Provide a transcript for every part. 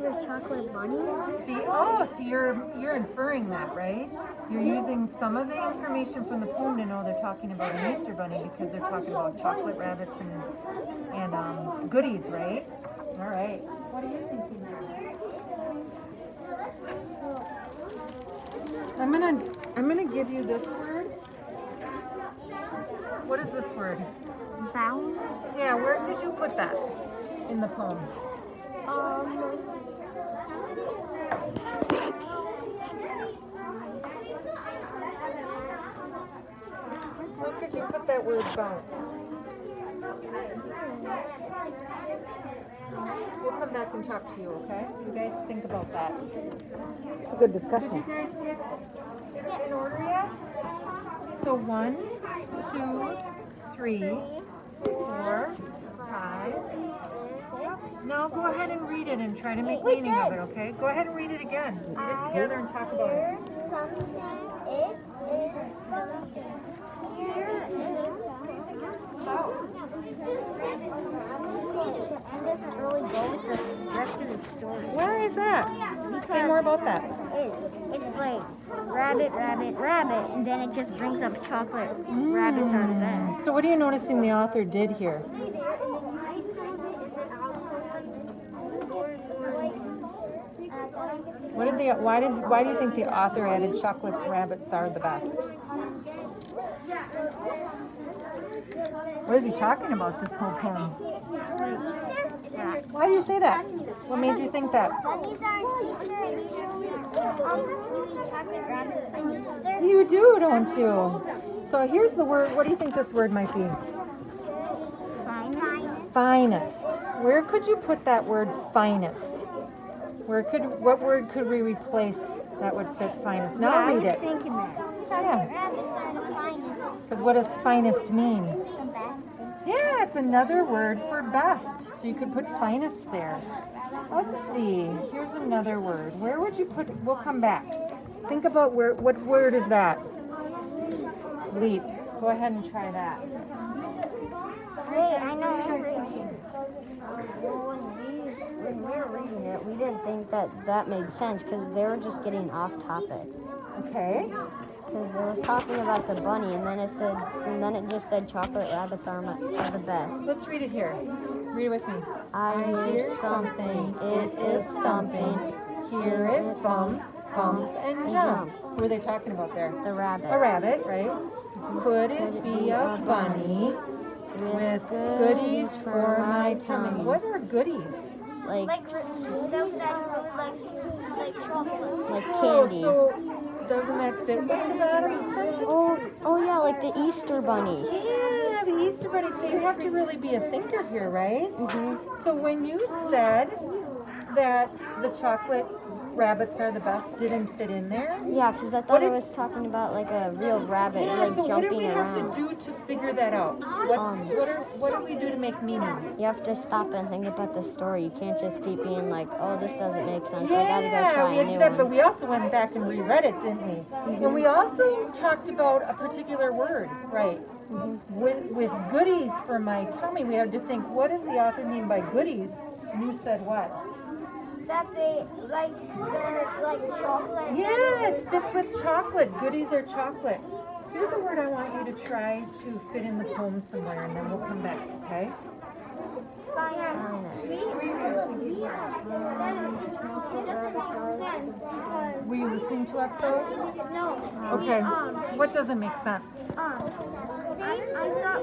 there's chocolate bunnies. See, so you're inferring that, right? You're using some of the information from the poem to know they're talking about an Easter bunny because they're talking about chocolate rabbits and goodies, right? All right. What are you thinking there? So I'm gonna give you this word. What is this word? Bounce. Yeah, where could you put that in the poem? Where could you put that word bounce? We'll come back and talk to you, okay? You guys think about that. It's a good Did discussion. you guys get it in order yet? So 1, 2, 3, 4, 5. Now go ahead and read it and try to make meaning of it, okay? Go ahead and read it again. Read it together and talk about it. It is something. Here and doesn't really go with the rest of the story. Why is that? Say more about that. It's like rabbit, rabbit, rabbit, and then it just brings up chocolate. Rabbits are the best. So what are you noticing the author did here? Why do you think the author added chocolate rabbits are the best? What is he talking about this whole poem? Easter? Why do you say that? What made you think that? Bunnies are Easter, and usually you eat chocolate rabbits on Easter. You do, don't you? So here's the word. What do you think this word might be? Finest. Where could you put that word finest? What word could we replace that would fit finest? Now read it. Thinking that. Chocolate rabbits are the finest. Because what does finest mean? The best. Yeah, it's another word for best. So you could put finest there. Let's see. Here's another word. Where would you put? We'll come back. Think about what word is that? Leap. Go ahead and try that. Wait, I know what you're thinking. When we were reading it, we didn't think that made sense because they were just getting off topic. Okay. Because it was talking about the bunny, and then it just said chocolate rabbits are the best. Let's read it here. Read it with me. I hear something, it is thumping. Hear it bump, bump, and jump. Who are they talking about there? The rabbit. A rabbit, right? Could it be a bunny with goodies for my tummy? What are goodies? Like Daddy really likes chocolate. like Oh, candy. so doesn't that fit with the bottom sentence? Oh yeah, like the Easter bunny. Yeah, the Easter bunny. So you have to really be a thinker here, right? Mm-hmm. So when you said that the chocolate rabbits are the best didn't fit in there? Yeah, because I thought it was talking about like a real rabbit, Yeah, like so what jumping do we have around. to do to figure that out? What do we do to make meaning? You have to stop and think about the story. You can't just keep being like, oh, this doesn't make sense. I gotta go try we a had to new do that, but one. we also went back and reread it, didn't we? And we also talked about a particular word, right? With goodies for my tummy, we had to think, what does the author mean by goodies? And you said what? That they're like chocolate. Yeah, it fits with chocolate. Goodies are chocolate. Here's a word I want you to try to fit in the poem somewhere, and then we'll come back, okay? Were you listening to us, though? No. Okay. What doesn't make sense? I thought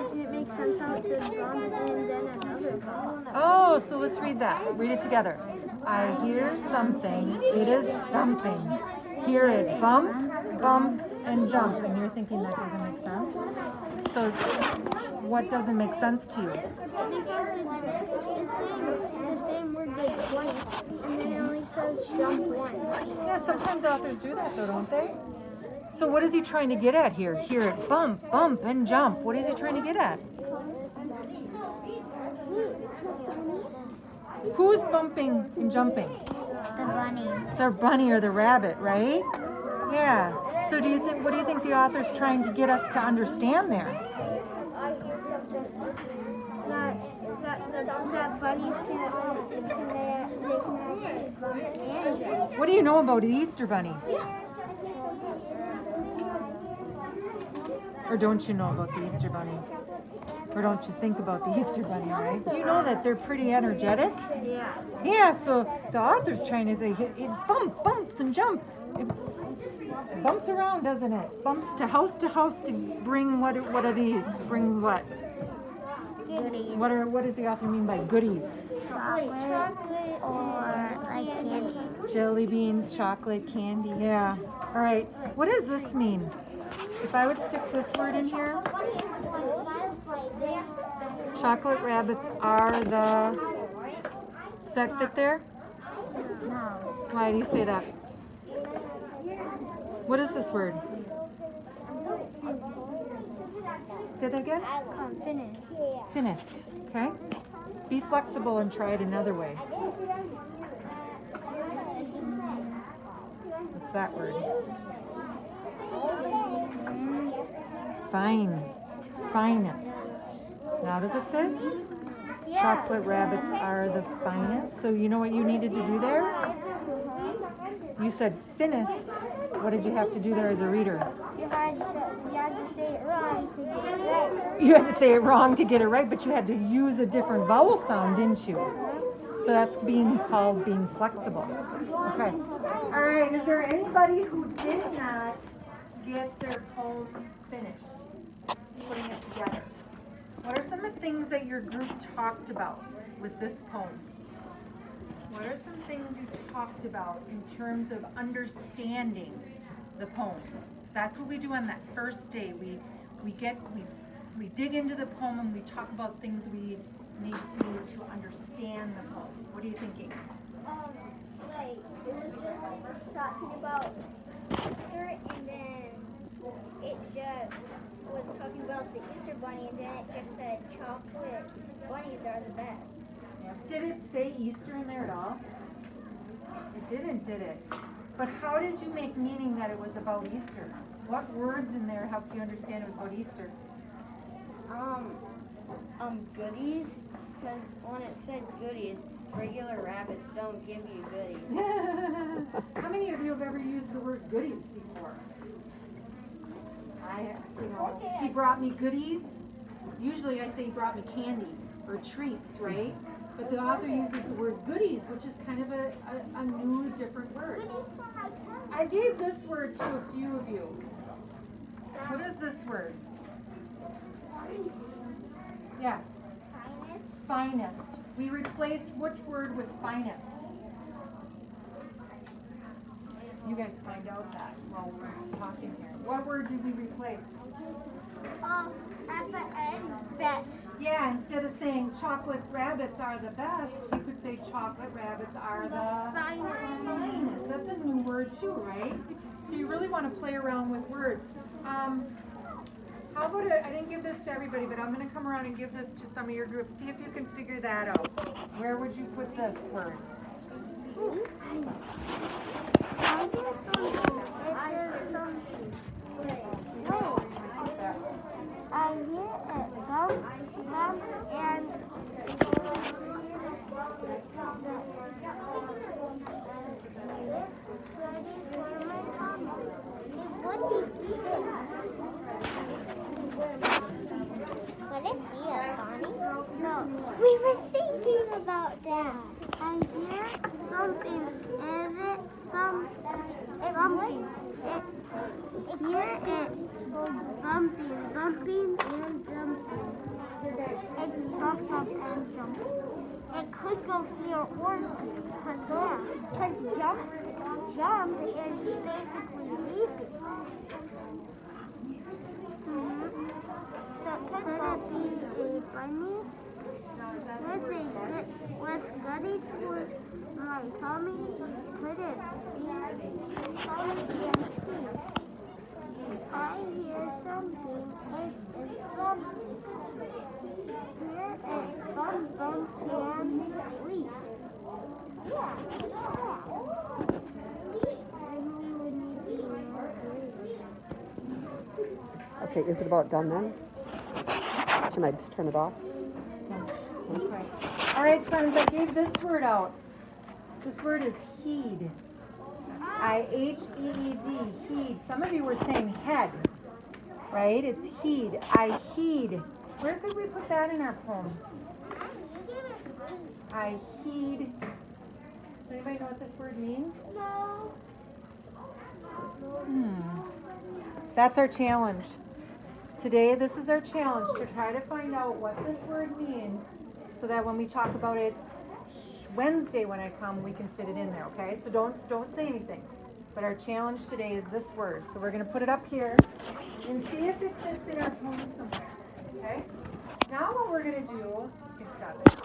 it didn't make sense how it says bump and then another bump. Oh, so let's read that. Read it together. I hear something. It is thumping. Hear it bump, bump, and jump. And you're thinking that doesn't make sense? So what doesn't make sense to you? Because it's the same word as twice, and then it only says jump once. Yeah, sometimes authors do that though, don't they? So what is he trying to get at here? Hear it bump, bump, and jump. What is he trying to get at? Who's bumping and jumping? The bunny. The bunny or the rabbit, right? Yeah. So what do you think the author's trying to get us to understand there? That bunnies can do you know about the Easter Bunny? Or don't you know about the Easter Bunny? Or don't you think about the Easter Bunny, right? Do you know that they're pretty energetic? Yeah. Yeah, so the author's trying to say it bumps and jumps. It bumps around, doesn't it? Bumps to house to bring what are these? Bring what? Goodies. What does the author mean by goodies? Chocolate or like candy. Jelly beans, chocolate, candy. Yeah. All right. What does this mean? If I would stick this word in here, chocolate rabbits are the. Does that fit there? No. Why do you say that? What is this word? Say that again? Finished. Finished. Okay. Be flexible and try it another way. What's that word? Fine. Finest. Now does it fit? Chocolate rabbits are the finest. So you know what you needed to do there? You said finished. What did you have to do there as a reader? You had to say it wrong to get it right. You had to say it wrong to get it right, but you had to use a different vowel sound, didn't you? So that's being flexible. Okay. All right. Is there anybody who did not get their poem finished? Putting it together. What are some of the things that your group talked about with this poem? What are some things you talked about in terms of understanding the poem? So that's what we do on that first day. We dig into the poem and we talk about things we need to understand the poem. What are you thinking? Like, it was just talking about Easter, and then it just was talking about the Easter Bunny, and then it just said chocolate bunnies are the best. Did it say Easter in there at all? It didn't, did it? But how did you make meaning that it was about Easter? What words in there helped you understand it was about Easter? Goodies, because when it said goodies, regular rabbits don't give you goodies. How many of you have ever used the word goodies before? He brought me goodies. Usually I say he brought me candy or treats, right? But the author uses the word goodies, which is kind of a new, different word. I gave this word to a few of you. What is this word? Yeah. Finest. We replaced which word with finest? You guys find out that while we're talking here. What word did we replace? At the end, best. Yeah, instead of saying chocolate rabbits are the best, you could say chocolate rabbits are the finest. That's a new word too, right? So you really want to play around with words. How about I didn't give this to everybody, but I'm going to come around and give this to some of your groups. See if you can figure that out. Where would you put this word? I hear it bump, and we were thinking about that. I hear something, and it bumping. Hear it bumping and jumping. It's bump and jump. It could go here or there, because jump is basically leaping. So could that be a bunny? With goodies for my tummy? Could it be tummy and feet? I hear something. It's bumping. Hear it bump and sleep. Yeah. Okay, is it about done then? Should I turn it off? Okay. All right, friends, I gave this word out. This word is heed. I-H-E-E-D, heed. Some of you were saying head, right? It's heed. I heed. Where could we put that in our poem? I heed. Does anybody know what this word means? No. That's our challenge. Today, this is our challenge to try to find out what this word means so that when we talk about it Wednesday when I come, we can fit it in there, okay? So don't say anything. But our challenge today is this word. So we're going to put it up here and see if it fits in our poem somewhere, okay? Now what we're going to do, you can stop it.